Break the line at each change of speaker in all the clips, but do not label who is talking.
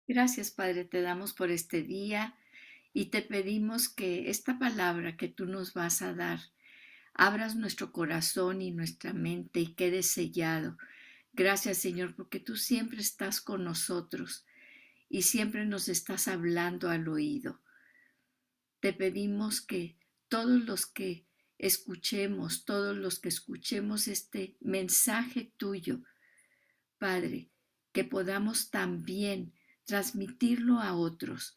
Gracias, Padre, te damos por este día y te pedimos que esta palabra que tú nos vas a dar, abras nuestro corazón y nuestra mente y quede sellado. Gracias, Señor, porque tú siempre estás con nosotros y siempre nos estás hablando al oído. Te pedimos que todos los que escuchemos este mensaje tuyo, Padre, que podamos también transmitirlo a otros,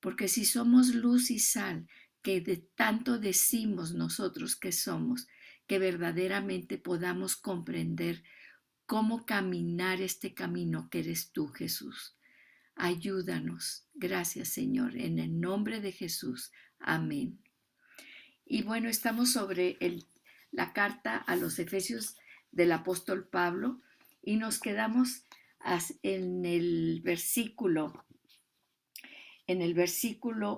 porque si somos luz y sal, que de tanto decimos nosotros que somos, que verdaderamente podamos comprender cómo caminar este camino que eres tú, Jesús. Ayúdanos. Gracias, Señor, en el nombre de Jesús. Amén. Y bueno, estamos sobre la carta a los Efesios del apóstol Pablo y nos quedamos en el versículo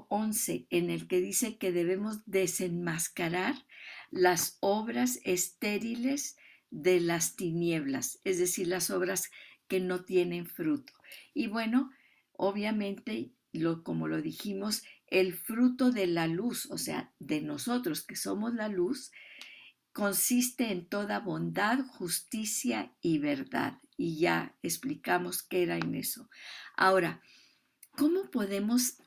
11, en el que dice que debemos desenmascarar las obras estériles de las tinieblas, es decir, las obras que no tienen fruto. Y bueno, obviamente, como lo dijimos, el fruto de la luz, o sea, de nosotros que somos la luz, consiste en toda bondad, justicia y verdad. Y ya explicamos qué era en eso. Ahora, ¿cómo podemos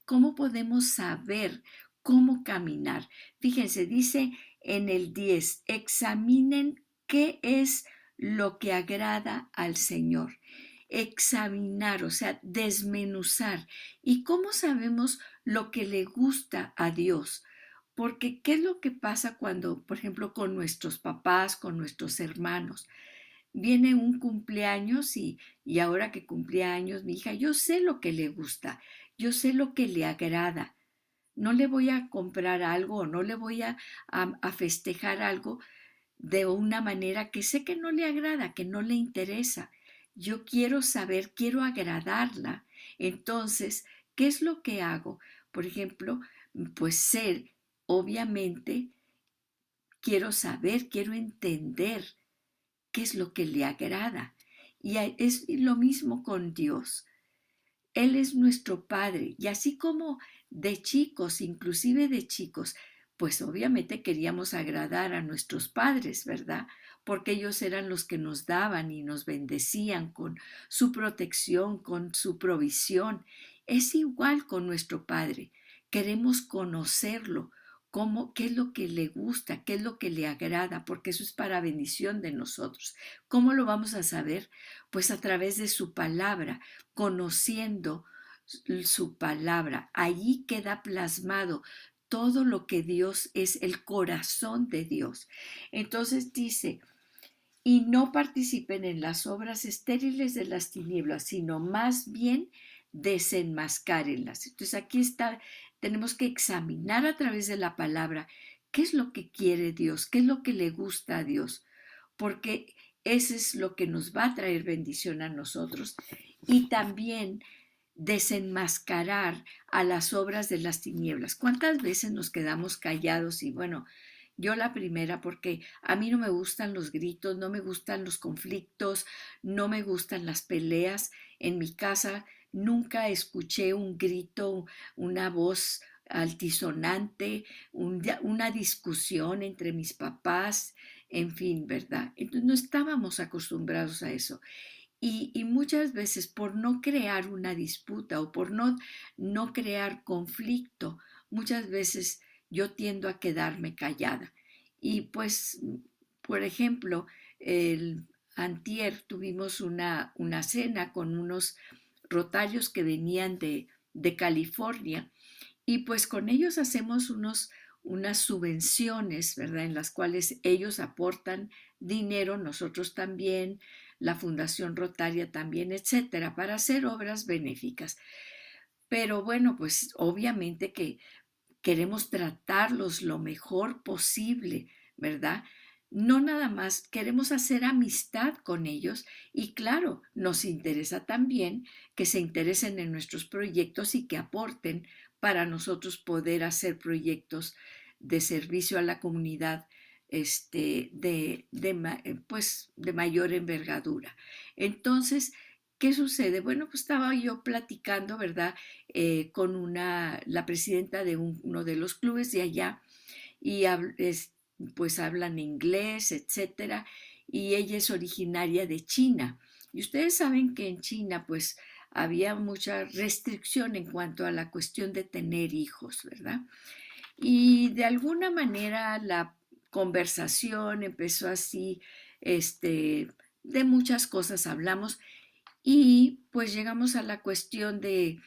cómo podemos saber cómo caminar? Fíjense, dice en el 10, examinen qué es lo que agrada al Señor. Examinar, o sea, desmenuzar. ¿Y cómo sabemos lo que le gusta a Dios? Porque, ¿qué es lo que pasa cuando, por ejemplo, con nuestros papás, con nuestros hermanos? Viene un cumpleaños y ahora que cumplía años mi hija, yo sé lo que le gusta, yo sé lo que le agrada. No le voy a comprar algo o no le voy a festejar algo de una manera que sé que no le agrada, que no le interesa. Yo quiero saber, quiero agradarla. Entonces, ¿qué es lo que hago? Por ejemplo, pues ser, obviamente, quiero saber, quiero entender qué es lo que le agrada. Y es lo mismo con Dios. Él es nuestro Padre. Y así como de chicos, inclusive de chicos, pues obviamente queríamos agradar a nuestros padres, ¿verdad? Porque ellos eran los que nos daban y nos bendecían con su protección, con su provisión. Es igual con nuestro Padre. Queremos conocerlo, qué es lo que le gusta, qué es lo que le agrada, porque eso es para bendición de nosotros. ¿Cómo lo vamos a saber? Pues a través de su palabra, conociendo su palabra. Allí queda plasmado todo lo que Dios es, el corazón de Dios. Entonces dice, y no participen en las obras estériles de las tinieblas, sino más bien desenmascárenlas. Entonces aquí está, tenemos que examinar a través de la palabra qué es lo que quiere Dios, qué es lo que le gusta a Dios, porque ese es lo que nos va a traer bendición a nosotros. Y también desenmascarar a las obras de las tinieblas. ¿Cuántas veces nos quedamos callados? Y bueno, yo la primera, porque a mí no me gustan los gritos, no me gustan los conflictos, no me gustan las peleas. En mi casa nunca escuché un grito, una voz altisonante, una discusión entre mis papás, en fin, ¿verdad? Entonces no estábamos acostumbrados a eso. Y muchas veces por no crear una disputa o por no crear conflicto, muchas veces yo tiendo a quedarme callada. Y pues, por ejemplo, el antier tuvimos una cena con unos rotarios que venían de California y pues con ellos hacemos unas subvenciones, ¿verdad? En las cuales ellos aportan dinero, nosotros también, la Fundación Rotaria también, etcétera, para hacer obras benéficas. Pero bueno, pues obviamente que queremos tratarlos lo mejor posible, ¿verdad? No nada más queremos hacer amistad con ellos y claro, nos interesa también que se interesen en nuestros proyectos y que aporten para nosotros poder hacer proyectos de servicio a la comunidad pues, de mayor envergadura. Entonces, ¿qué sucede? Bueno, pues estaba yo platicando, ¿verdad? Con la presidenta de uno de los clubes de allá y pues hablan inglés, etcétera, y ella es originaria de China. Y ustedes saben que en China, pues había mucha restricción en cuanto a la cuestión de tener hijos, ¿verdad? Y de alguna manera la conversación empezó así, de muchas cosas hablamos y pues llegamos a la cuestión de,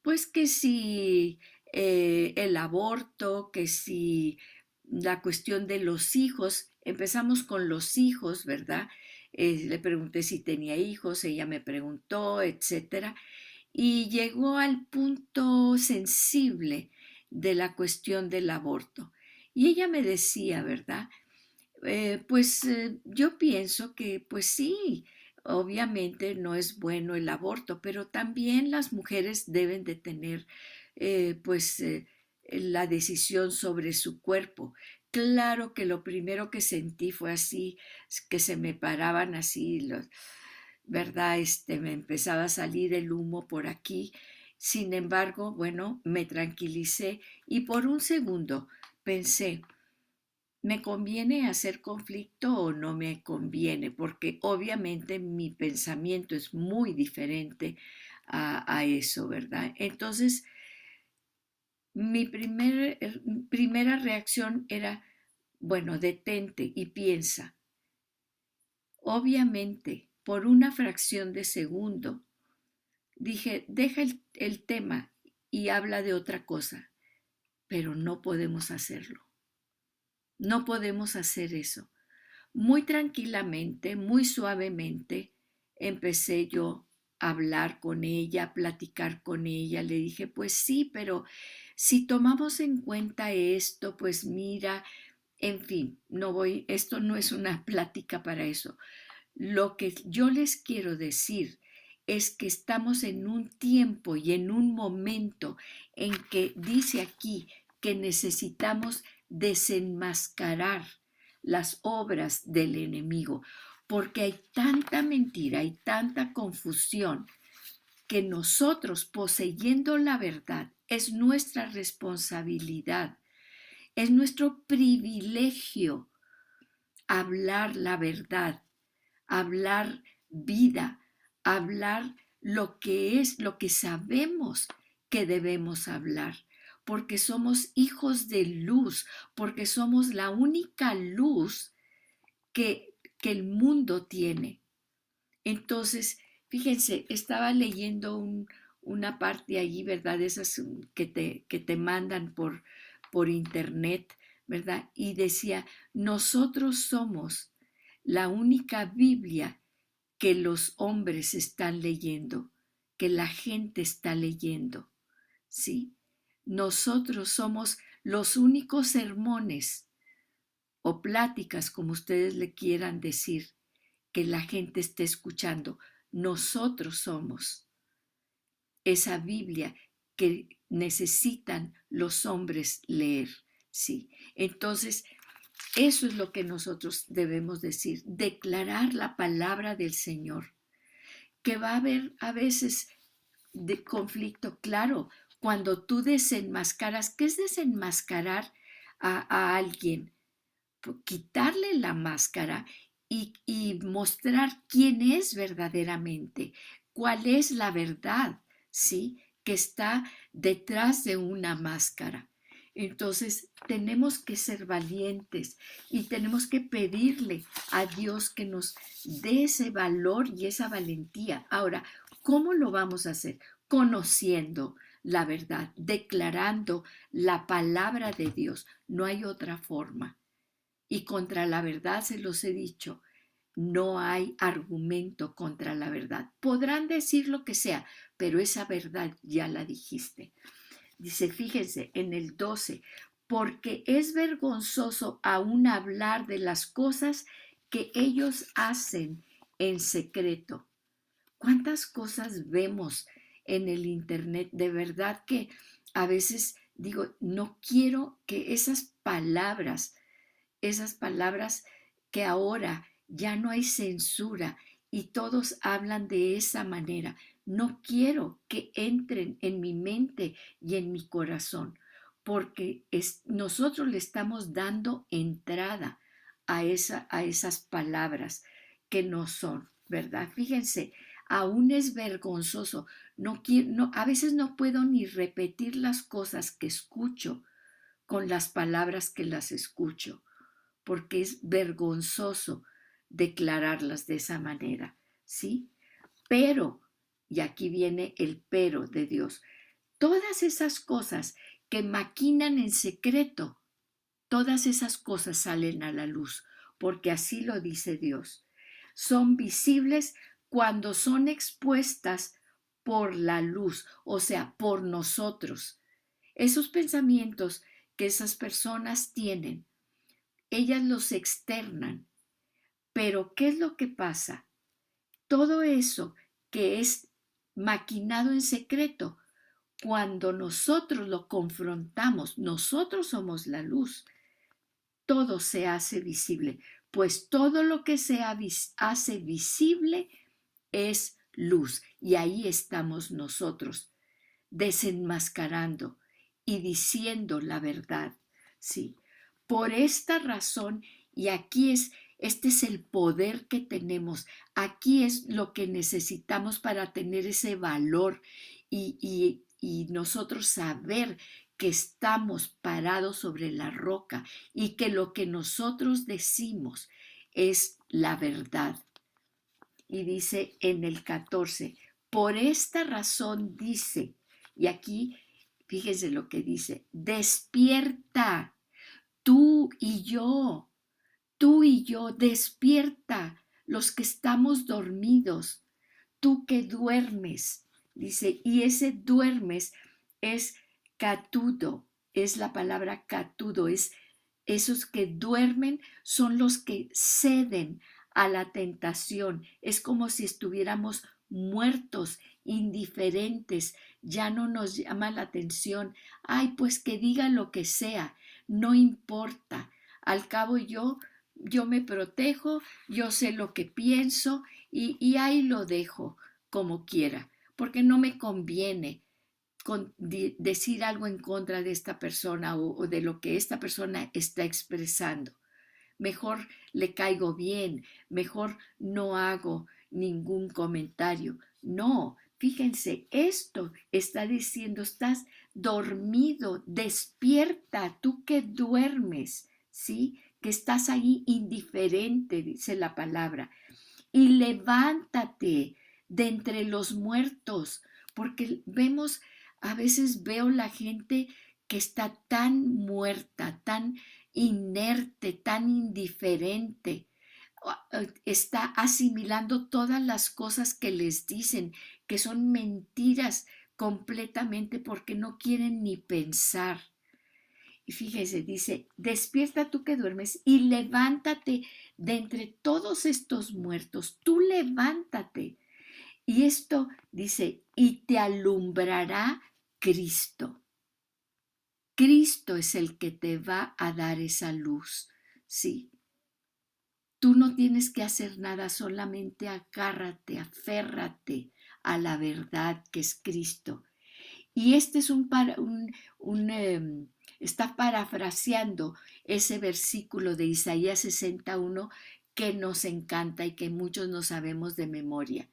pues que si el aborto, que si la cuestión de los hijos, empezamos con los hijos, ¿verdad? Le pregunté si tenía hijos, ella me preguntó, etcétera, y llegó al punto sensible de la cuestión del aborto. Y ella me decía, ¿verdad? Yo pienso que pues sí, obviamente no es bueno el aborto, pero también las mujeres deben de tener la decisión sobre su cuerpo. Claro que lo primero que sentí fue así, que se me paraban así los, ¿verdad? Me empezaba a salir el humo por aquí. Sin embargo, bueno, me tranquilicé y por un segundo pensé, ¿me conviene hacer conflicto o no me conviene? Porque obviamente mi pensamiento es muy diferente a eso, ¿verdad? Entonces, primera reacción era, bueno, detente y piensa. Obviamente, por una fracción de segundo, dije, deja el tema y habla de otra cosa, pero no podemos hacerlo. No podemos hacer eso. Muy tranquilamente, muy suavemente, empecé yo a hablar con ella, a platicar con ella. Le dije, pues sí, pero si tomamos en cuenta esto, pues mira, en fin, esto no es una plática para eso. Lo que yo les quiero decir es que estamos en un tiempo y en un momento en que dice aquí que necesitamos desenmascarar las obras del enemigo, porque hay tanta mentira, hay tanta confusión, que nosotros poseyendo la verdad es nuestra responsabilidad, es nuestro privilegio hablar la verdad, hablar vida, hablar lo que es, lo que sabemos que debemos hablar, porque somos hijos de luz, porque somos la única luz que el mundo tiene. Entonces, fíjense, estaba leyendo una parte allí, ¿verdad? Esas que te mandan por internet, ¿verdad? Y decía, nosotros somos la única Biblia que los hombres están leyendo, que la gente está leyendo, ¿sí? Nosotros somos los únicos sermones o pláticas, como ustedes le quieran decir, que la gente esté escuchando. Nosotros somos esa Biblia que necesitan los hombres leer, ¿sí? Entonces, eso es lo que nosotros debemos decir, declarar la palabra del Señor, que va a haber a veces de conflicto, claro, cuando tú desenmascaras, ¿qué es desenmascarar a alguien? Quitarle la máscara y mostrar quién es verdaderamente, cuál es la verdad, ¿sí? Que está detrás de una máscara. Entonces tenemos que ser valientes y tenemos que pedirle a Dios que nos dé ese valor y esa valentía. Ahora, ¿cómo lo vamos a hacer? Conociendo la verdad, declarando la palabra de Dios. No hay otra forma. Y contra la verdad se los he dicho, no hay argumento contra la verdad. Podrán decir lo que sea, pero esa verdad ya la dijiste. Dice, fíjense, en el 12, porque es vergonzoso aún hablar de las cosas que ellos hacen en secreto. ¿Cuántas cosas vemos en el internet? De verdad que a veces digo, no quiero que esas palabras que ahora ya no hay censura y todos hablan de esa manera. No quiero que entren en mi mente y en mi corazón, porque nosotros le estamos dando entrada a esas palabras que no son, ¿verdad? Fíjense, aún es vergonzoso. A veces no puedo ni repetir las cosas que escucho con las palabras que las escucho, porque es vergonzoso declararlas de esa manera, ¿sí? Pero, y aquí viene el pero de Dios, todas esas cosas que maquinan en secreto, todas esas cosas salen a la luz, porque así lo dice Dios. Son visibles cuando son expuestas por la luz, o sea, por nosotros. Esos pensamientos que esas personas tienen, ellas los externan. Pero ¿qué es lo que pasa? Todo eso que es maquinado en secreto, cuando nosotros lo confrontamos, nosotros somos la luz, todo se hace visible, pues todo lo que se hace visible es luz y ahí estamos nosotros desenmascarando y diciendo la verdad. Sí, por esta razón, y este es el poder que tenemos, aquí es lo que necesitamos para tener ese valor y nosotros saber que estamos parados sobre la roca y que lo que nosotros decimos es la verdad. Y dice en el 14, por esta razón dice, y aquí fíjese lo que dice, despierta, tú y yo, tú y yo, despierta los que estamos dormidos, tú que duermes, dice, y ese duermes es catudo, es la palabra catudo, es esos que duermen son los que ceden a la tentación. Es como si estuviéramos muertos, indiferentes, ya no nos llama la atención. Ay, pues que diga lo que sea, no importa. Al cabo yo me protejo, yo sé lo que pienso y ahí lo dejo como quiera, porque no me conviene decir algo en contra de esta persona o de lo que esta persona está expresando. Mejor le caigo bien, mejor no hago ningún comentario. No, fíjense, esto está diciendo, estás dormido, despierta, tú que duermes, ¿sí? Que estás ahí indiferente, dice la palabra, y levántate de entre los muertos, porque a veces veo la gente que está tan muerta, tan inerte, tan indiferente, está asimilando todas las cosas que les dicen, que son mentiras completamente porque no quieren ni pensar. Y fíjese, dice, despierta tú que duermes y levántate de entre todos estos muertos, tú levántate. Y esto dice, y te alumbrará Cristo. Cristo es el que te va a dar esa luz, sí. Tú no tienes que hacer nada, solamente agárrate, aférrate a la verdad que es Cristo. Y este es está parafraseando ese versículo de Isaías 61 que nos encanta y que muchos no sabemos de memoria.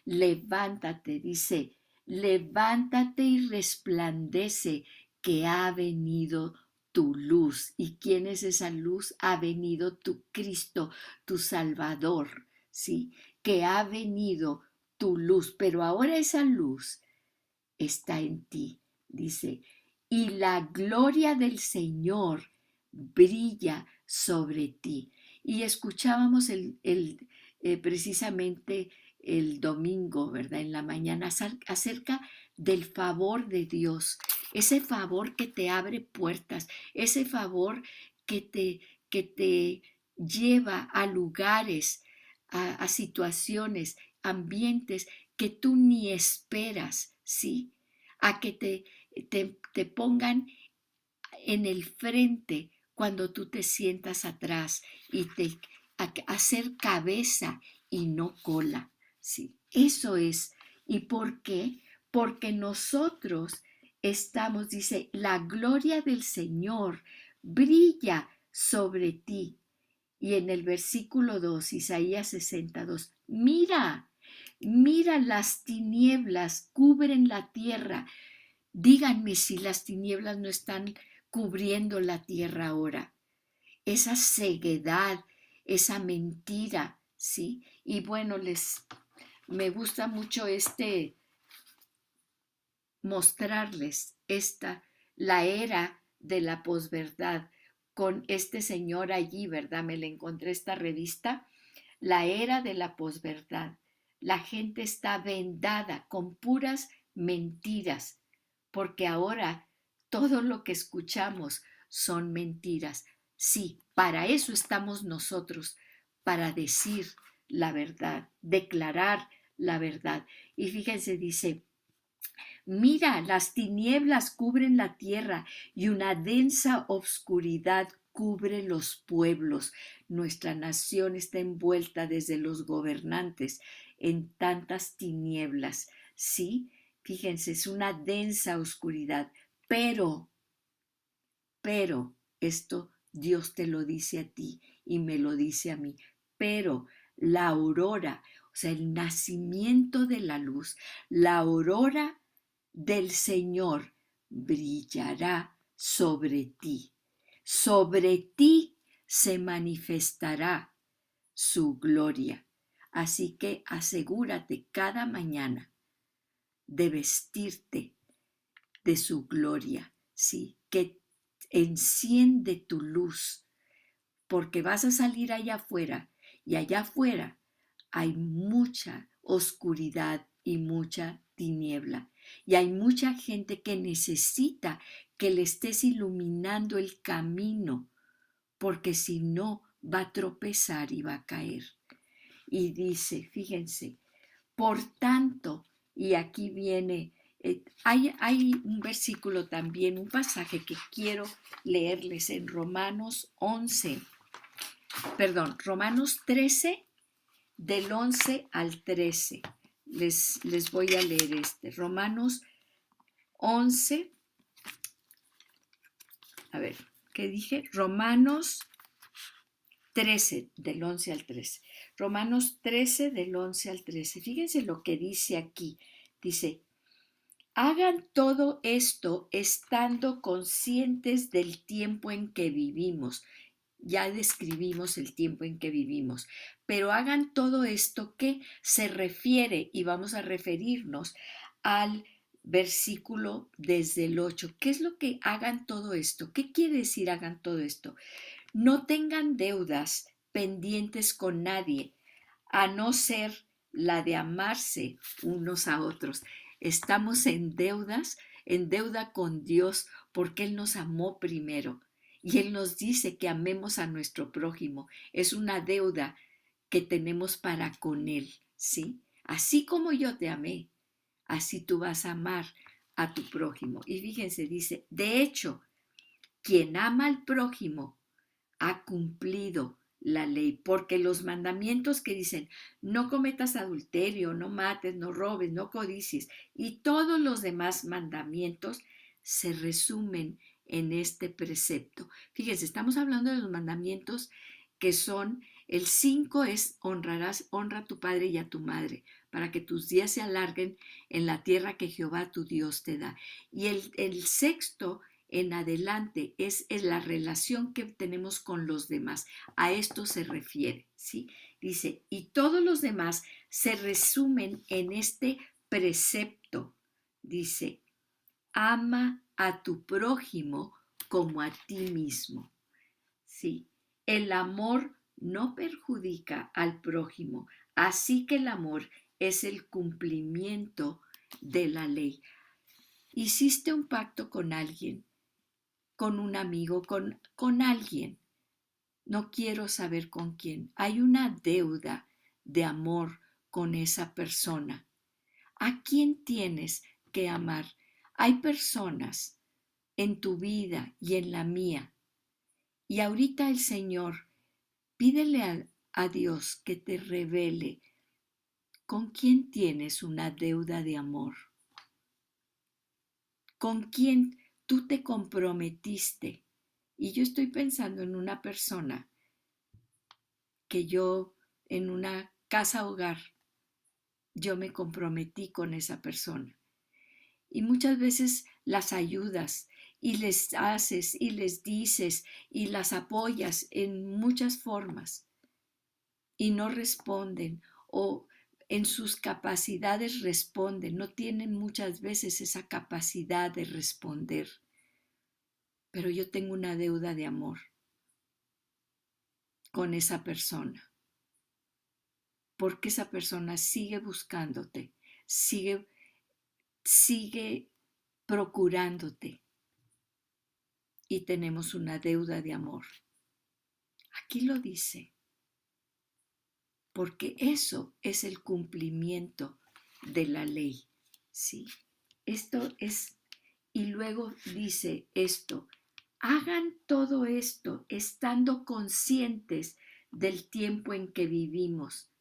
Levántate, dice, levántate y resplandece que ha venido tu luz. ¿Y quién es esa luz? Ha venido tu Cristo, tu Salvador, ¿sí? Que ha venido tu luz, pero ahora esa luz está en ti, dice, y la gloria del Señor brilla sobre ti. Y escuchábamos precisamente el domingo, ¿verdad? En la mañana acerca del favor de Dios, ese favor que te abre puertas, ese favor que te lleva a lugares, a situaciones, ambientes que tú ni esperas, ¿sí? A que te pongan en el frente cuando tú te sientas atrás y a ser cabeza y no cola. Sí, eso es. ¿Y por qué? Porque nosotros estamos, dice, la gloria del Señor brilla sobre ti. Y en el versículo 2, Isaías 62, mira, mira las tinieblas cubren la tierra. Díganme si las tinieblas no están cubriendo la tierra ahora. Esa ceguedad, esa mentira, ¿sí? Y bueno, me gusta mucho mostrarles la era de la posverdad con este señor allí, ¿verdad? Me le encontré esta revista, la era de la posverdad. La gente está vendada con puras mentiras, porque ahora todo lo que escuchamos son mentiras. Sí, para eso estamos nosotros, para decir la verdad, declarar la verdad. Y fíjense, dice, mira, las tinieblas cubren la tierra y una densa obscuridad cubre los pueblos. Nuestra nación está envuelta desde los gobernantes en tantas tinieblas. Sí, fíjense, es una densa oscuridad, pero, esto Dios te lo dice a ti y me lo dice a mí, pero la aurora, o sea, el nacimiento de la luz, la aurora del Señor brillará sobre ti se manifestará su gloria. Así que asegúrate cada mañana de vestirte de su gloria, ¿sí? Que enciende tu luz, porque vas a salir allá afuera y allá afuera hay mucha oscuridad y mucha tiniebla. Y hay mucha gente que necesita que le estés iluminando el camino, porque si no va a tropezar y va a caer. Y dice, fíjense, por tanto, y aquí viene, hay un versículo también, un pasaje que quiero leerles en Romanos 13, del 11 al 13. Les voy a leer Romanos 11, a ver, ¿qué dije? Romanos 13, del 11 al 13. Romanos 13, del 11 al 13. Fíjense lo que dice aquí. Dice, hagan todo esto estando conscientes del tiempo en que vivimos. Ya describimos el tiempo en que vivimos, pero hagan todo esto que se refiere, y vamos a referirnos al versículo desde el 8. ¿Qué es lo que hagan todo esto? ¿Qué quiere decir hagan todo esto? No tengan deudas pendientes con nadie, a no ser la de amarse unos a otros. Estamos en deuda con Dios, porque Él nos amó primero. Y Él nos dice que amemos a nuestro prójimo. Es una deuda que tenemos para con Él, ¿sí? Así como yo te amé, así tú vas a amar a tu prójimo. Y fíjense, dice, de hecho, quien ama al prójimo ha cumplido la ley, porque los mandamientos que dicen no cometas adulterio, no mates, no robes, no codicies y todos los demás mandamientos se resumen en este precepto. Fíjense, estamos hablando de los mandamientos que son, el 5 es honra a tu padre y a tu madre, para que tus días se alarguen en la tierra que Jehová tu Dios te da. Y el sexto en adelante es la relación que tenemos con los demás. A esto se refiere, ¿sí? Dice, y todos los demás se resumen en este precepto. Dice, ama a tu prójimo como a ti mismo, ¿sí? El amor no perjudica al prójimo, así que el amor es el cumplimiento de la ley. Hiciste un pacto con alguien, con un amigo, con alguien. No quiero saber con quién. Hay una deuda de amor con esa persona. ¿A quién tienes que amar? Hay personas en tu vida y en la mía. Y ahorita el Señor, pídele a Dios que te revele ¿Con quién tienes una deuda de amor? ¿Con quién tú te comprometiste? Y yo estoy pensando en una persona que yo, en una casa hogar, yo me comprometí con esa persona. Y muchas veces las ayudas y les haces y les dices y las apoyas en muchas formas y no responden o en sus capacidades responden, no tienen muchas veces esa capacidad de responder. Pero yo tengo una deuda de amor con esa persona, porque esa persona sigue buscándote, sigue procurándote y tenemos una deuda de amor. Aquí lo dice, porque eso es el cumplimiento de la ley, ¿sí? Esto es, y luego dice esto, hagan todo esto estando conscientes del tiempo en que vivimos,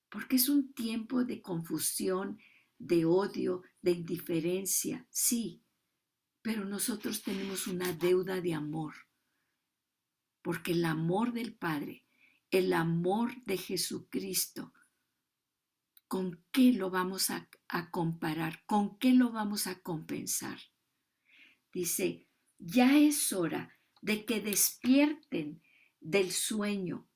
porque es un tiempo de confusión, de odio, de indiferencia, sí, pero nosotros tenemos una deuda de amor, porque el amor del Padre, el amor de Jesucristo, ¿con qué lo vamos a comparar? ¿Con qué lo vamos a compensar? Dice, ya es hora de que despierten del sueño,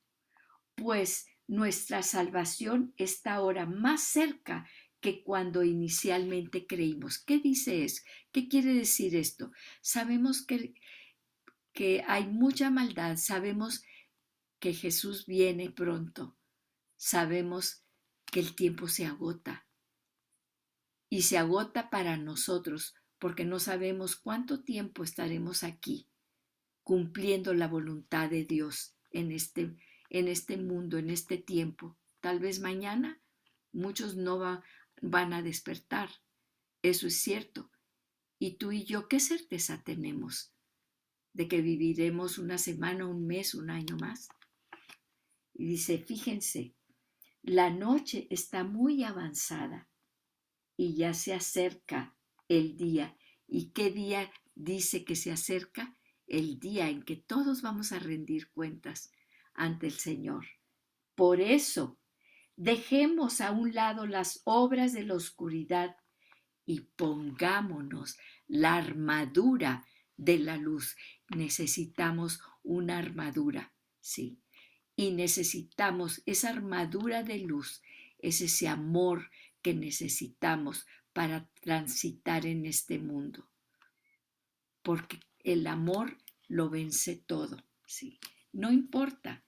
pues nuestra salvación está ahora más cerca que cuando inicialmente creímos. ¿Qué dice eso? ¿Qué quiere decir esto? Sabemos que hay mucha maldad, sabemos que Jesús viene pronto, sabemos que el tiempo se agota y se agota para nosotros porque no sabemos cuánto tiempo estaremos aquí cumpliendo la voluntad de Dios en este mundo, en este tiempo. Tal vez mañana muchos no van a despertar, eso es cierto. Y tú y yo, ¿qué certeza tenemos de que viviremos una semana, un mes, un año más? Y dice, fíjense, la noche está muy avanzada y ya se acerca el día. ¿Y qué día dice que se acerca? El día en que todos vamos a rendir cuentas ante el Señor. Por eso, dejemos a un lado las obras de la oscuridad y pongámonos la armadura de la luz. Necesitamos una armadura, sí. Y necesitamos esa armadura de luz, es ese amor que necesitamos para transitar en este mundo. Porque el amor lo vence todo, ¿sí? No importa,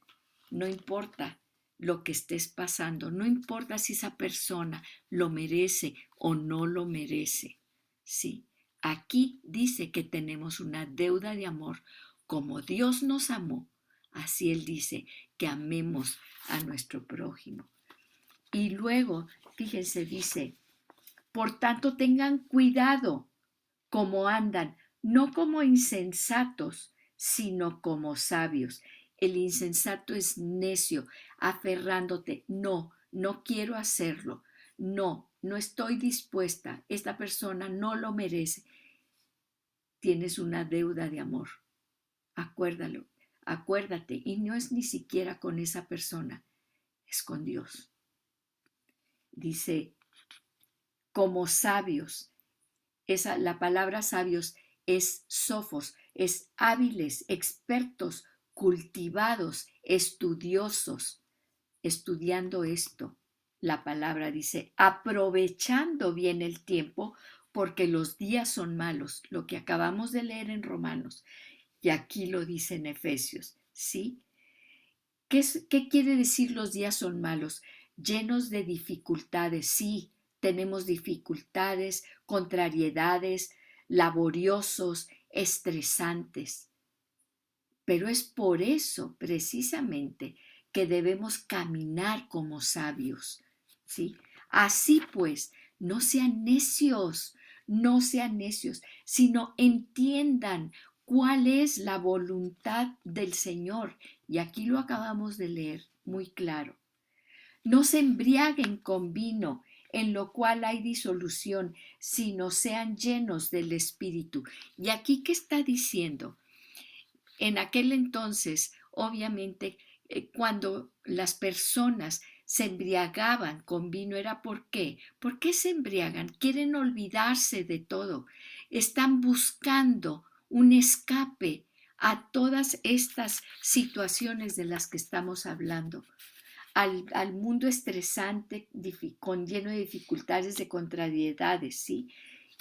no importa lo que estés pasando, no importa si esa persona lo merece o no lo merece, ¿sí? Aquí dice que tenemos una deuda de amor. Como Dios nos amó, así Él dice que amemos a nuestro prójimo. Y luego, fíjense, dice, por tanto tengan cuidado como andan, no como insensatos, sino como sabios. El insensato es necio, aferrándote. No, no quiero hacerlo. No, no estoy dispuesta. Esta persona no lo merece. Tienes una deuda de amor. Acuérdalo, acuérdate. Y no es ni siquiera con esa persona, es con Dios. Dice, como sabios. La palabra sabios es sofos, es hábiles, expertos, cultivados, estudiosos, estudiando esto. La palabra dice, aprovechando bien el tiempo, porque los días son malos, lo que acabamos de leer en Romanos, y aquí lo dice en Efesios, ¿sí? ¿Qué quiere decir los días son malos? Llenos de dificultades, sí, tenemos dificultades, contrariedades, laboriosos, estresantes. Pero es por eso, precisamente, que debemos caminar como sabios, ¿sí? Así pues, no sean necios, no sean necios, sino entiendan cuál es la voluntad del Señor. Y aquí lo acabamos de leer muy claro. No se embriaguen con vino, en lo cual hay disolución, sino sean llenos del Espíritu. ¿Y aquí qué está diciendo? En aquel entonces, obviamente, cuando las personas se embriagaban con vino, era ¿por qué? ¿Por qué se embriagan? Quieren olvidarse de todo. Están buscando un escape a todas estas situaciones de las que estamos hablando. Al mundo estresante, con lleno de dificultades, de contrariedades, ¿sí?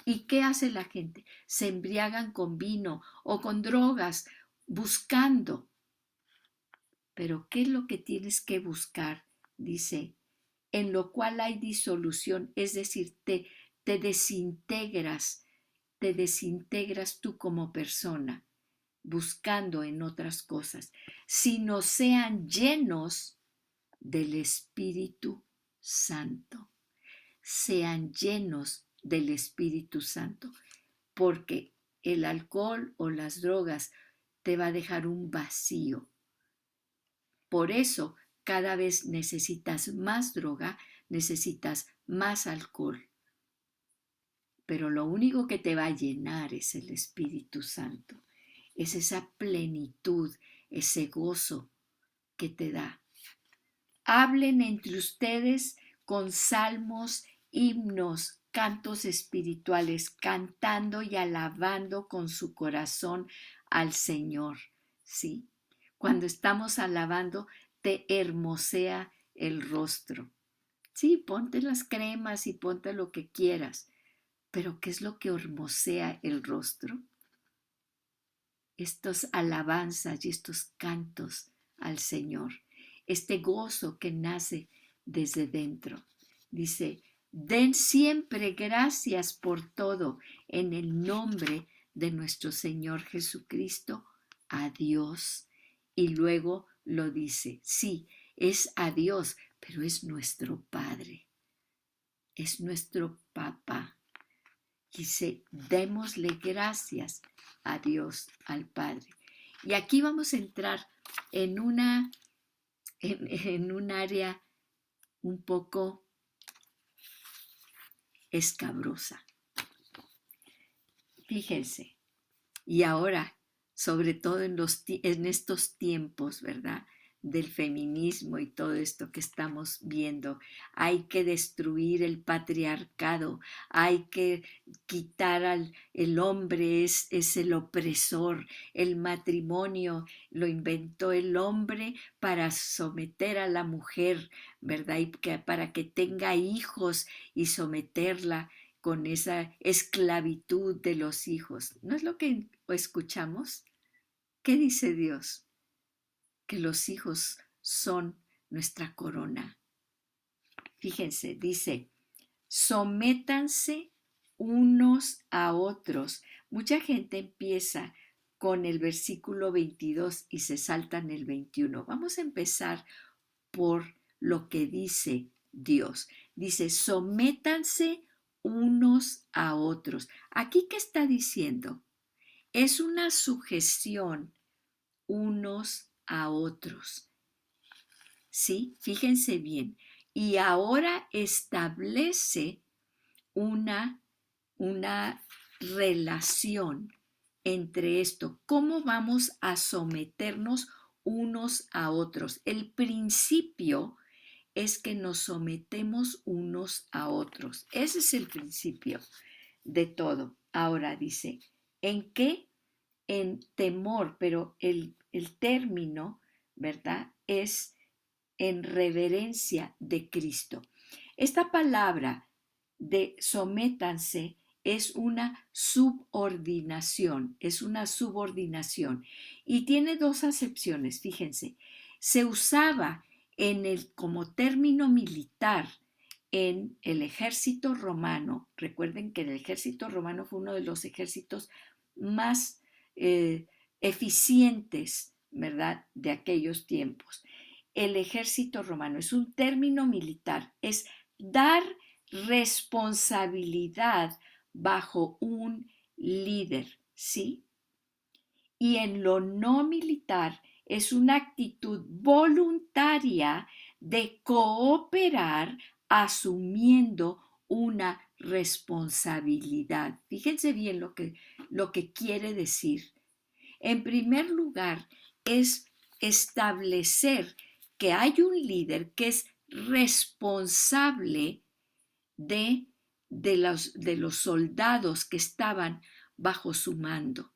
¿Y qué hace la gente? Se embriagan con vino o con drogas, buscando. Pero ¿qué es lo que tienes que buscar? Dice, en lo cual hay disolución, es decir, te desintegras tú como persona, buscando en otras cosas, sino sean llenos del Espíritu Santo. Sean llenos del Espíritu Santo, porque el alcohol o las drogas te va a dejar un vacío. Por eso, cada vez necesitas más droga, necesitas más alcohol. Pero lo único que te va a llenar es el Espíritu Santo. Es esa plenitud, ese gozo que te da. Hablen entre ustedes con salmos, himnos, cantos espirituales, cantando y alabando con su corazón al Señor. ¿Sí? Cuando estamos alabando, te hermosea el rostro. Sí, ponte las cremas y ponte lo que quieras, pero ¿qué es lo que hermosea el rostro? Estas alabanzas y estos cantos al Señor, este gozo que nace desde dentro. Dice, den siempre gracias por todo en el nombre de nuestro Señor Jesucristo, a Dios. Y luego lo dice, sí, es a Dios, pero es nuestro Padre, es nuestro Papá. Dice, démosle gracias a Dios, al Padre. Y aquí vamos a entrar en un área un poco escabrosa. Fíjense, y ahora, sobre todo en estos tiempos, ¿verdad? Del feminismo y todo esto que estamos viendo. Hay que destruir el patriarcado, hay que quitar el hombre, es el opresor, el matrimonio lo inventó el hombre para someter a la mujer, ¿verdad? Y para que tenga hijos y someterla con esa esclavitud de los hijos. ¿No es lo que escuchamos? ¿Qué dice Dios? Que los hijos son nuestra corona. Fíjense, dice, sométanse unos a otros. Mucha gente empieza con el versículo 22 y se saltan el 21. Vamos a empezar por lo que dice Dios. Dice, sométanse unos a otros. ¿Aquí qué está diciendo? Es una sujeción unos a otros. ¿Sí? Fíjense bien. Y ahora establece una relación entre esto. ¿Cómo vamos a someternos unos a otros? El principio es que nos sometemos unos a otros. Ese es el principio de todo. Ahora dice, ¿en qué? En temor, pero el término, ¿verdad? Es en reverencia de Cristo. Esta palabra de sométanse es una subordinación, y tiene dos acepciones, fíjense. Se usaba como término militar en el ejército romano. Recuerden que el ejército romano fue uno de los ejércitos más eficientes, ¿verdad?, de aquellos tiempos. El ejército romano es un término militar, es dar responsabilidad bajo un líder, ¿sí? Y en lo no militar es una actitud voluntaria de cooperar asumiendo una responsabilidad. Fíjense bien lo que quiere decir. En primer lugar, es establecer que hay un líder que es responsable de, de los soldados que estaban bajo su mando.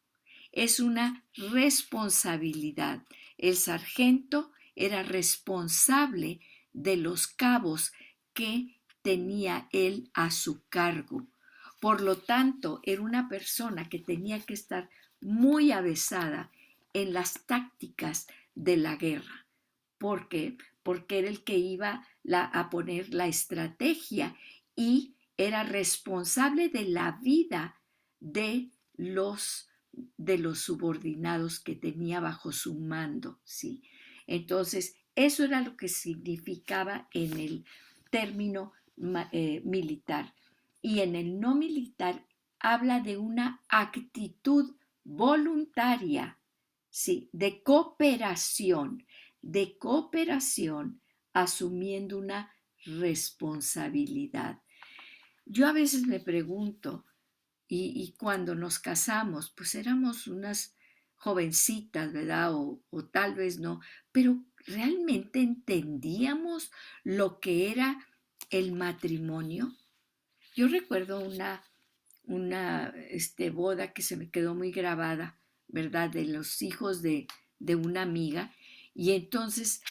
Es una responsabilidad. El sargento era responsable de los cabos que tenía él a su cargo. Por lo tanto, era una persona que tenía que estar muy avesada en las tácticas de la guerra. ¿Por qué? Porque era el que iba a poner la estrategia y era responsable de la vida de los, de los subordinados que tenía bajo su mando, ¿sí? Entonces, eso era lo que significaba en el término militar. Y en el no militar habla de una actitud voluntaria, ¿sí? De cooperación asumiendo una responsabilidad. Yo a veces me pregunto, y cuando nos casamos, pues éramos unas jovencitas, ¿verdad? O tal vez no, pero realmente entendíamos lo que era el matrimonio. Yo recuerdo una boda que se me quedó muy grabada, ¿verdad? De los hijos de una amiga. Y entonces,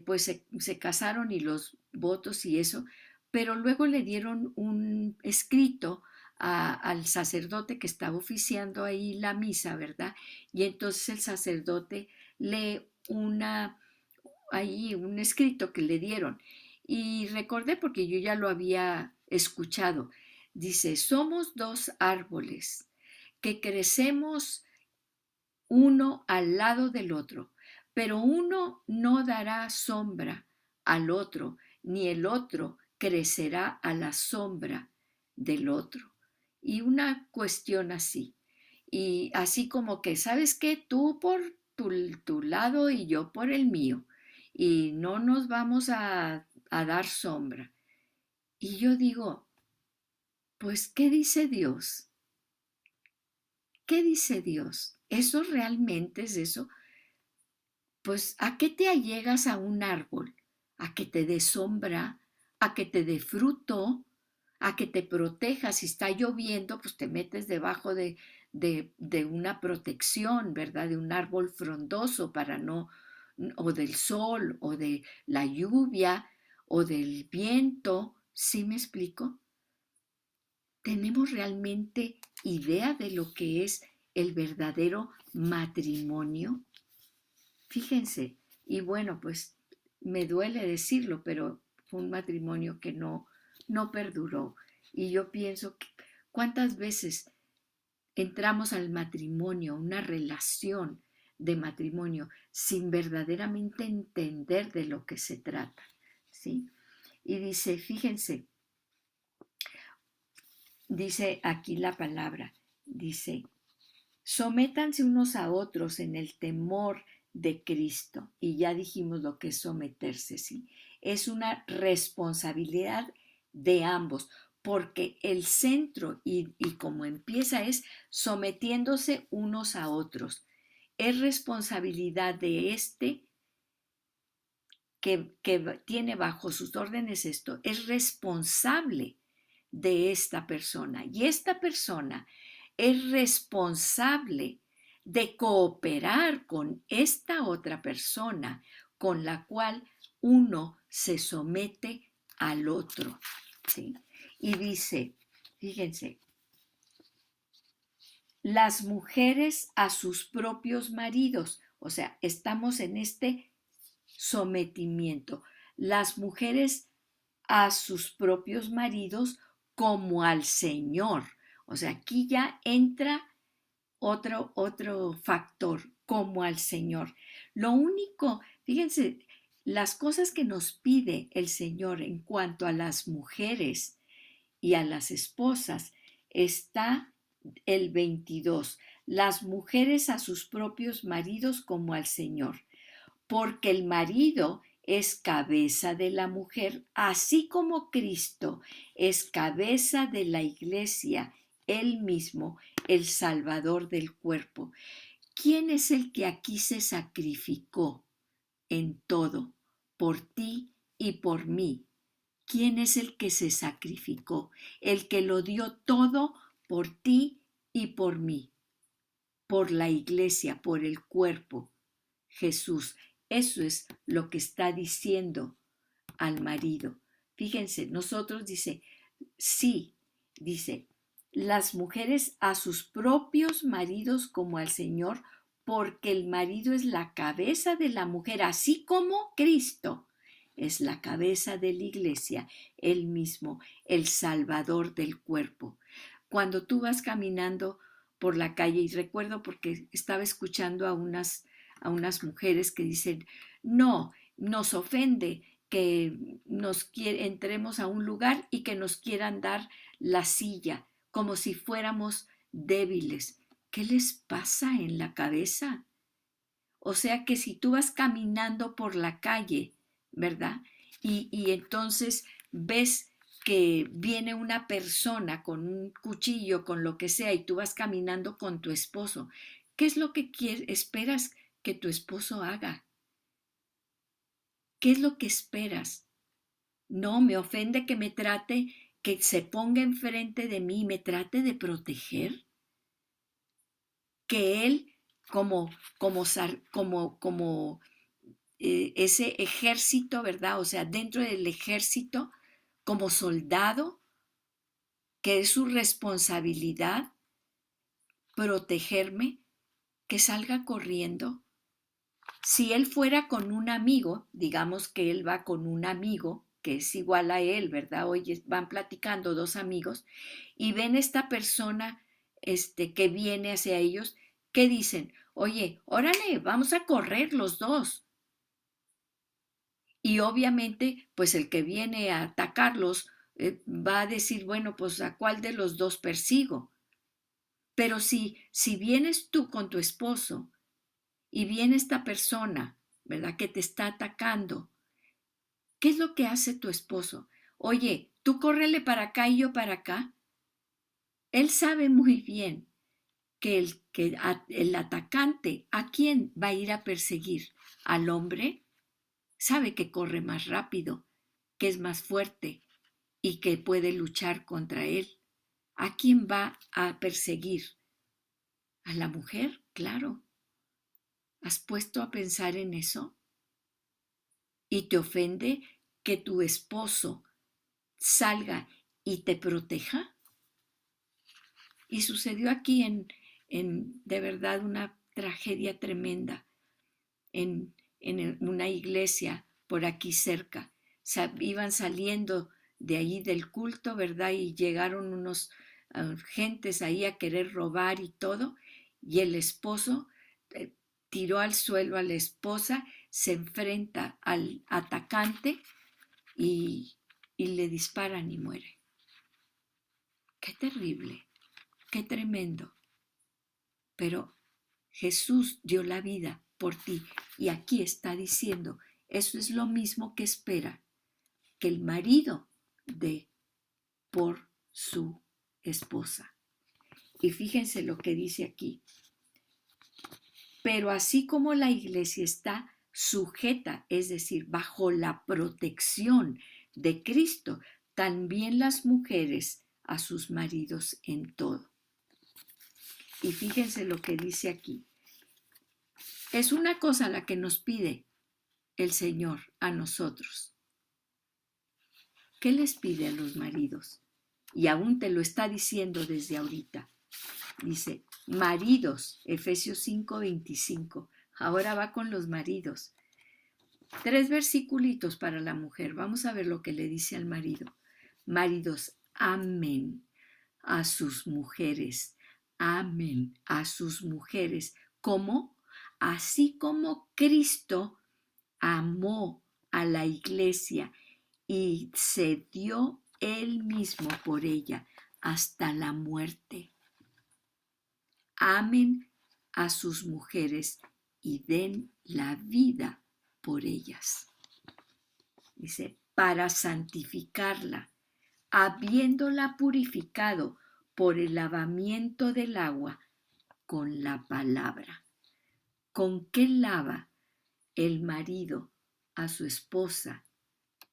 pues se casaron y los votos y eso, pero luego le dieron un escrito al sacerdote que estaba oficiando ahí la misa, ¿verdad? Y entonces el sacerdote lee ahí un escrito que le dieron. Y recordé porque yo ya lo había escuchado. Dice, somos dos árboles que crecemos uno al lado del otro, pero uno no dará sombra al otro, ni el otro crecerá a la sombra del otro. Y una cuestión así. Y así como que, ¿sabes qué? Tú por tu lado y yo por el mío. Y no nos vamos a dar sombra. Y yo digo, pues, ¿qué dice Dios? ¿Qué dice Dios? ¿Eso realmente es eso? Pues, ¿a qué te allegas a un árbol? ¿A que te dé sombra? ¿A que te dé fruto? ¿A que te proteja? Si está lloviendo, pues te metes debajo de una protección, ¿verdad? De un árbol frondoso para no, o del sol, o de la lluvia, o del viento. ¿Sí me explico? ¿Tenemos realmente idea de lo que es el verdadero matrimonio? Fíjense, y bueno, pues me duele decirlo, pero fue un matrimonio que no perduró. Y yo pienso que cuántas veces entramos al matrimonio, una relación de matrimonio, sin verdaderamente entender de lo que se trata, ¿sí? Y dice, fíjense, dice aquí la palabra, dice, sométanse unos a otros en el temor de Cristo. Y ya dijimos lo que es someterse, ¿sí? Es una responsabilidad de ambos, porque el centro y como empieza es sometiéndose unos a otros. Es responsabilidad de que tiene bajo sus órdenes esto, es responsable de esta persona. Y esta persona es responsable de cooperar con esta otra persona con la cual uno se somete al otro, ¿sí? Y dice, fíjense, las mujeres a sus propios maridos, o sea, estamos en este sometimiento, las mujeres a sus propios maridos como al Señor. O sea, aquí ya entra otro factor, como al Señor. Lo único, fíjense, las cosas que nos pide el Señor en cuanto a las mujeres y a las esposas, está el 22. Las mujeres a sus propios maridos como al Señor, porque el marido es cabeza de la mujer, así como Cristo es cabeza de la iglesia, él mismo, el Salvador del cuerpo. ¿Quién es el que aquí se sacrificó en todo, por ti y por mí? ¿Quién es el que se sacrificó? El que lo dio todo por ti y por mí, por la iglesia, por el cuerpo. Jesús. Eso es lo que está diciendo al marido. Fíjense, nosotros dice, sí, dice, las mujeres a sus propios maridos como al Señor, porque el marido es la cabeza de la mujer, así como Cristo es la cabeza de la iglesia, él mismo, el Salvador del cuerpo. Cuando tú vas caminando por la calle, y recuerdo porque estaba escuchando a unas mujeres que dicen, no, nos ofende que entremos a un lugar y que nos quieran dar la silla, como si fuéramos débiles. ¿Qué les pasa en la cabeza? O sea que si tú vas caminando por la calle, ¿verdad? Y entonces ves que viene una persona con un cuchillo, con lo que sea, y tú vas caminando con tu esposo, ¿qué es lo que esperas que tu esposo haga? ¿Qué es lo que esperas? No, me ofende que me trate, que se ponga enfrente de mí y me trate de proteger, que él como ese ejército, ¿verdad? O sea, dentro del ejército, como soldado, que es su responsabilidad protegerme, que salga corriendo. Si él fuera con un amigo, digamos que él va con un amigo que es igual a él, ¿verdad? Oye, van platicando dos amigos y ven esta persona que viene hacia ellos, ¿qué dicen? Oye, órale, vamos a correr los dos. Y obviamente, pues el que viene a atacarlos va a decir, bueno, pues a cuál de los dos persigo. Pero si vienes tú con tu esposo y viene esta persona, ¿verdad? Que te está atacando, ¿qué es lo que hace tu esposo? Oye, tú córrele para acá y yo para acá. Él sabe muy bien que el atacante, ¿a quién va a ir a perseguir? ¿Al hombre? Sabe que corre más rápido, que es más fuerte y que puede luchar contra él. ¿A quién va a perseguir? ¿A la mujer? Claro. ¿Has puesto a pensar en eso? ¿Y te ofende que tu esposo salga y te proteja? Y sucedió aquí en de verdad una tragedia tremenda en una iglesia por aquí cerca. Iban saliendo de allí del culto, ¿verdad? Y llegaron unos gentes ahí a querer robar y todo. Y el esposo eh, tiró al suelo a la esposa, se enfrenta al atacante y, y le disparan y muere. Qué terrible, qué tremendo. Pero Jesús dio la vida por ti y aquí está diciendo, eso es lo mismo que espera que el marido dé por su esposa. Y fíjense lo que dice aquí. Pero así como la iglesia está sujeta, es decir, bajo la protección de Cristo, también las mujeres a sus maridos en todo. Y fíjense lo que dice aquí. Es una cosa la que nos pide el Señor a nosotros. ¿Qué les pide a los maridos? Y aún te lo está diciendo desde ahorita. Dice, maridos, Efesios 5:25. Ahora va con los maridos. 3 versiculitos para la mujer. Vamos a ver lo que le dice al marido. Maridos, amen a sus mujeres. Amen a sus mujeres. ¿Cómo? Así como Cristo amó a la iglesia y se dio él mismo por ella hasta la muerte. Amen a sus mujeres y den la vida por ellas. Dice, para santificarla, habiéndola purificado por el lavamiento del agua con la palabra. ¿Con qué lava el marido a su esposa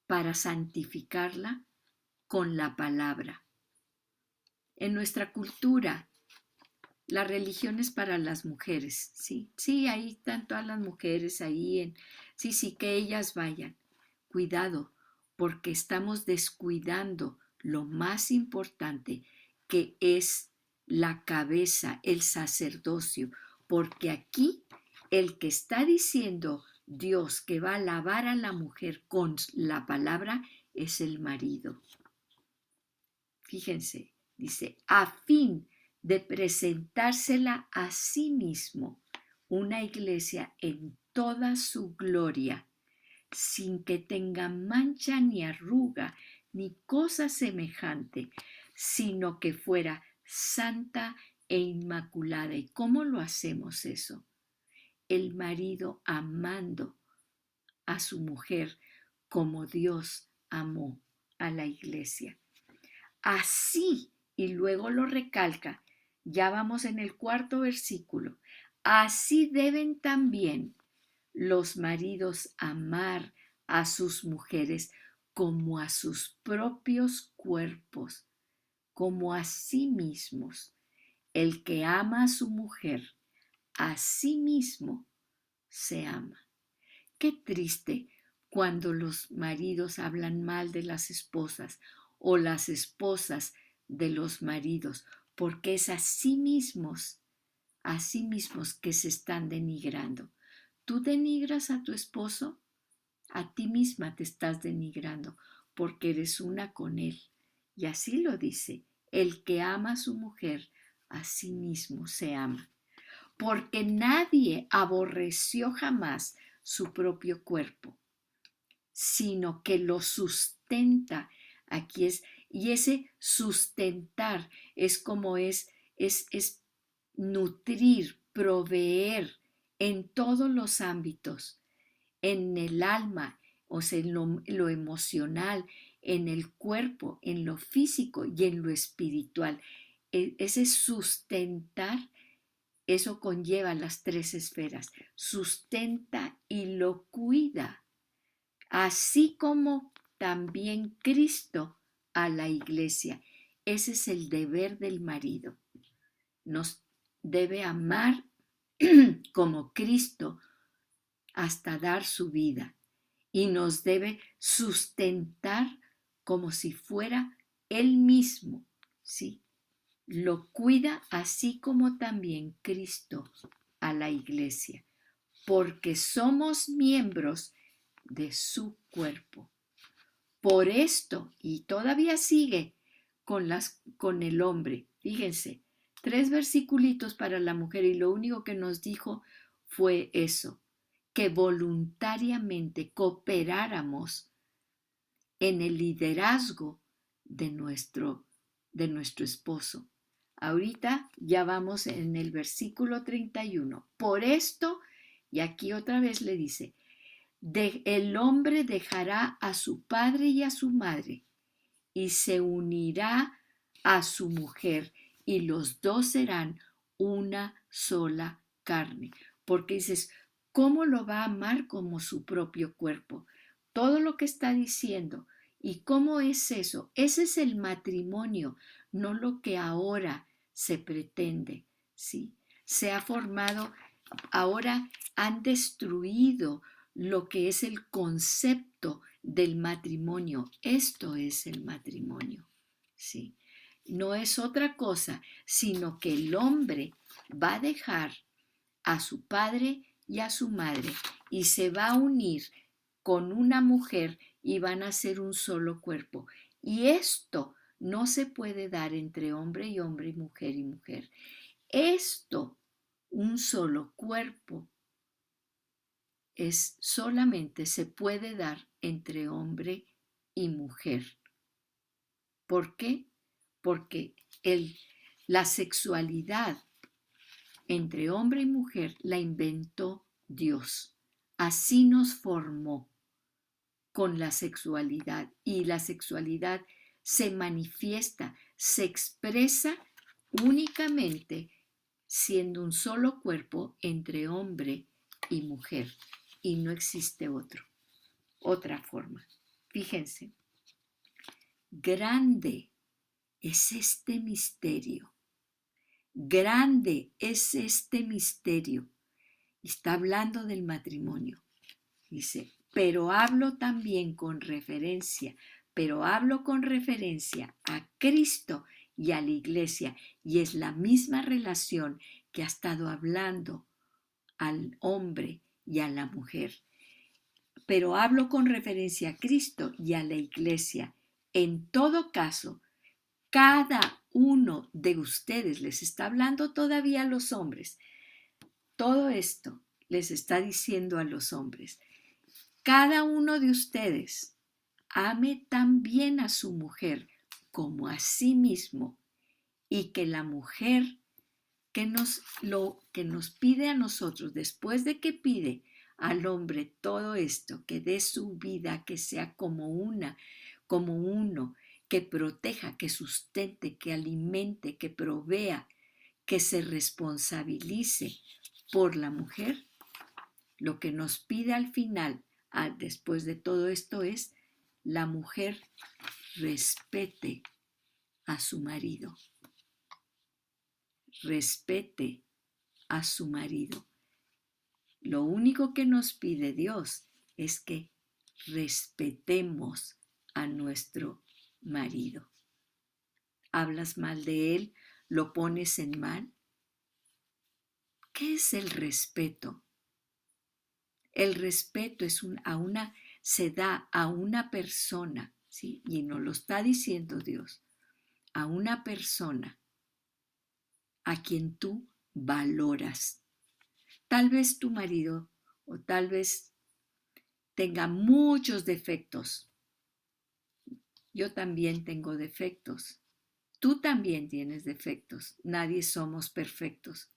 para santificarla? Con la palabra. En nuestra cultura, la religión es para las mujeres, ¿sí? Sí, ahí están todas las mujeres ahí, sí, que ellas vayan. Cuidado, porque estamos descuidando lo más importante, que es la cabeza, el sacerdocio, porque aquí el que está diciendo Dios que va a alabar a la mujer con la palabra es el marido. Fíjense, dice, a fin de presentársela a sí mismo, una iglesia en toda su gloria, sin que tenga mancha ni arruga ni cosa semejante, sino que fuera santa e inmaculada. ¿Y cómo lo hacemos eso? El marido amando a su mujer como Dios amó a la iglesia. Así, y luego lo recalca, ya vamos en el 4º versículo, así deben también los maridos amar a sus mujeres como a sus propios cuerpos, como a sí mismos. El que ama a su mujer, a sí mismo se ama. Qué triste cuando los maridos hablan mal de las esposas o las esposas de los maridos, porque es a sí mismos que se están denigrando. ¿Tú denigras a tu esposo? A ti misma te estás denigrando porque eres una con él. Y así lo dice, el que ama a su mujer, a sí mismo se ama. Porque nadie aborreció jamás su propio cuerpo, sino que lo sustenta. Aquí es, y ese sustentar es como es nutrir, proveer en todos los ámbitos, en el alma, o sea, en lo emocional, en el cuerpo, en lo físico y en lo espiritual. Ese sustentar, eso conlleva las 3 esferas. Sustenta y lo cuida, así como también Cristo a la iglesia. Ese es el deber del marido. Nos debe amar como Cristo hasta dar su vida y nos debe sustentar como si fuera Él mismo, ¿sí? Lo cuida así como también Cristo a la iglesia, porque somos miembros de su cuerpo. Por esto, y todavía sigue con el hombre, fíjense, 3 versiculitos para la mujer y lo único que nos dijo fue eso, que voluntariamente cooperáramos en el liderazgo de nuestro esposo. Ahorita ya vamos en el versículo 31. Por esto, y aquí otra vez le dice, el hombre dejará a su padre y a su madre y se unirá a su mujer y los dos serán una sola carne. Porque dices, ¿cómo lo va a amar como su propio cuerpo? Todo lo que está diciendo. ¿Y cómo es eso? Ese es el matrimonio, no lo que ahora se pretende, ¿sí? Se ha formado, ahora han destruido lo que es el concepto del matrimonio. Esto es el matrimonio, ¿sí? No es otra cosa, sino que el hombre va a dejar a su padre y a su madre y se va a unir con una mujer y van a ser un solo cuerpo. Y esto no se puede dar entre hombre y hombre y mujer. Esto, un solo cuerpo, solamente se puede dar entre hombre y mujer. ¿Por qué? Porque la sexualidad entre hombre y mujer la inventó Dios. Así nos formó. con la sexualidad, y la sexualidad se manifiesta, se expresa únicamente siendo un solo cuerpo entre hombre y mujer, y no existe otra forma. Fíjense, grande es este misterio, grande es este misterio. Está hablando del matrimonio. Dice, pero hablo con referencia a Cristo y a la iglesia, y es la misma relación que ha estado hablando al hombre y a la mujer. Pero hablo con referencia a Cristo y a la iglesia. En todo caso, cada uno de ustedes, les está hablando todavía a los hombres, todo esto les está diciendo a los hombres, cada uno de ustedes ame también a su mujer como a sí mismo, y que la mujer que nos pide a nosotros, después de que pide al hombre todo esto, que dé su vida, que sea como uno, que proteja, que sustente, que alimente, que provea, que se responsabilice por la mujer, lo que nos pide al final, después de todo esto, es la mujer respete a su marido. Respete a su marido. Lo único que nos pide Dios es que respetemos a nuestro marido. ¿Hablas mal de él? ¿Lo pones en mal? ¿Qué es el respeto? El respeto se da a una persona, ¿sí? Y nos lo está diciendo Dios, a una persona a quien tú valoras. Tal vez tu marido o tal vez tenga muchos defectos. Yo también tengo defectos. Tú también tienes defectos. Nadie somos perfectos.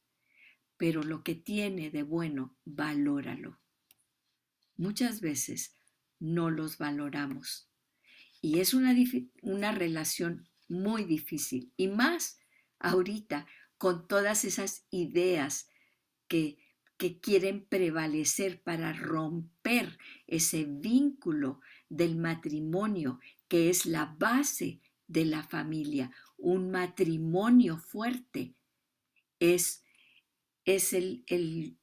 Pero lo que tiene de bueno, valóralo. Muchas veces no los valoramos. Y es una relación muy difícil. Y más ahorita con todas esas ideas que quieren prevalecer para romper ese vínculo del matrimonio, que es la base de la familia. Un matrimonio fuerte es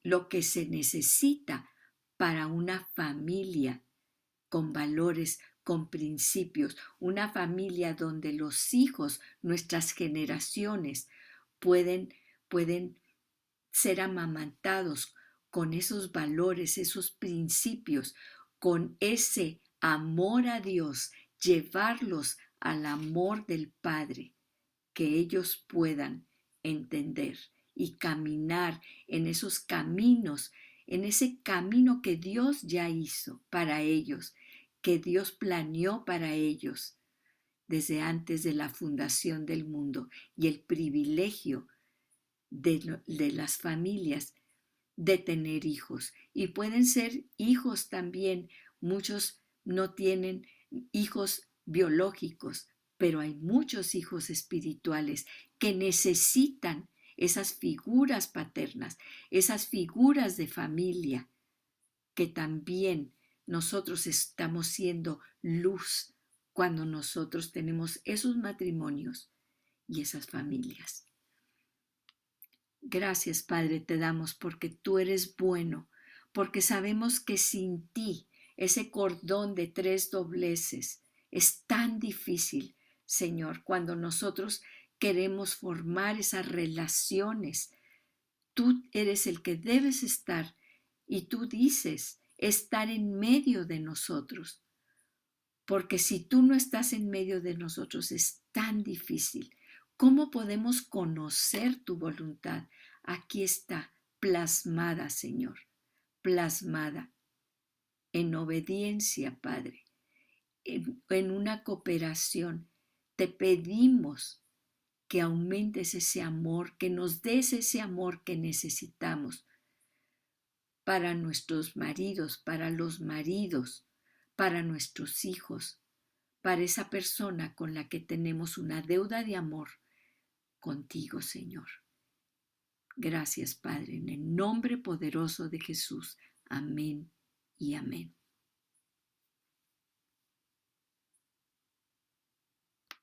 lo que se necesita para una familia con valores, con principios, una familia donde los hijos, nuestras generaciones, pueden ser amamantados con esos valores, esos principios, con ese amor a Dios, llevarlos al amor del Padre, que ellos puedan entender y caminar en esos caminos, en ese camino que Dios ya hizo para ellos, que Dios planeó para ellos desde antes de la fundación del mundo, y el privilegio de las familias de tener hijos. Y pueden ser hijos también, muchos no tienen hijos biológicos, pero hay muchos hijos espirituales que necesitan esas figuras paternas, esas figuras de familia, que también nosotros estamos siendo luz cuando nosotros tenemos esos matrimonios y esas familias. Gracias, Padre, te damos porque tú eres bueno, porque sabemos que sin ti ese cordón de 3 dobleces es tan difícil, Señor, cuando nosotros queremos formar esas relaciones. Tú eres el que debes estar, y tú dices estar en medio de nosotros, porque si tú no estás en medio de nosotros es tan difícil. ¿Cómo podemos conocer tu voluntad? Aquí está, plasmada, Señor, plasmada en obediencia, Padre, en una cooperación. Te pedimos que aumentes ese amor, que nos des ese amor que necesitamos para nuestros maridos, para los maridos, para nuestros hijos, para esa persona con la que tenemos una deuda de amor contigo, Señor. Gracias, Padre, en el nombre poderoso de Jesús. Amén y amén.